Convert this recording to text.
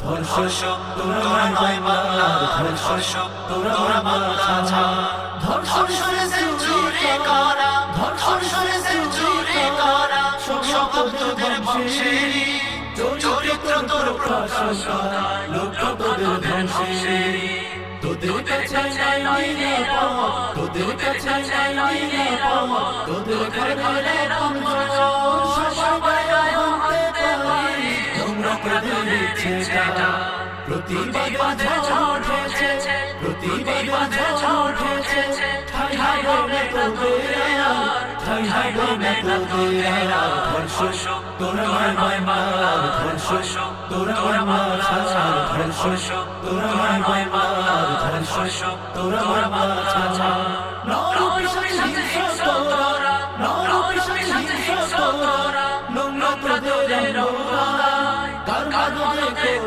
ধর্ষক তোরা নয় বাংলার ধর্ষক তোরা বাংলা ছাড় ধর্ষণে সেঞ্চুরি করা ধর্ষণে সেঞ্চুরি করা সব তোদের বংশেরই চরিত্র তোর প্রশংসায় লক্ষ্য তোদের ধ্বংসেরই তোদের কাছে নাই নিরাপদ তোদের কাছে নাই নিরাপদ তোদের ঘরের আপনজন সবাই আনতে পারি তোমরা তোদের ইচ্ছেটা প্রতিবাদে ঝড় উঠেছে প্রতিবাদে ঝড় উঠেছে ঠাই হাই হবে তোদের ঠাই হাই হবে তোদের ধর্ষক তোরা নয় বাংলার ধর্ষক তোরা বাংলা ছাড় ধর্ষক তোরা নয় বাংলার ধর্ষক তোরা বাংলা ছাড় নরপিশাচে হিংস্র তোরা নরপিশাচে হিংস্র তোরা নোংরা তোদের অঙ্গহায় কার কাঁদে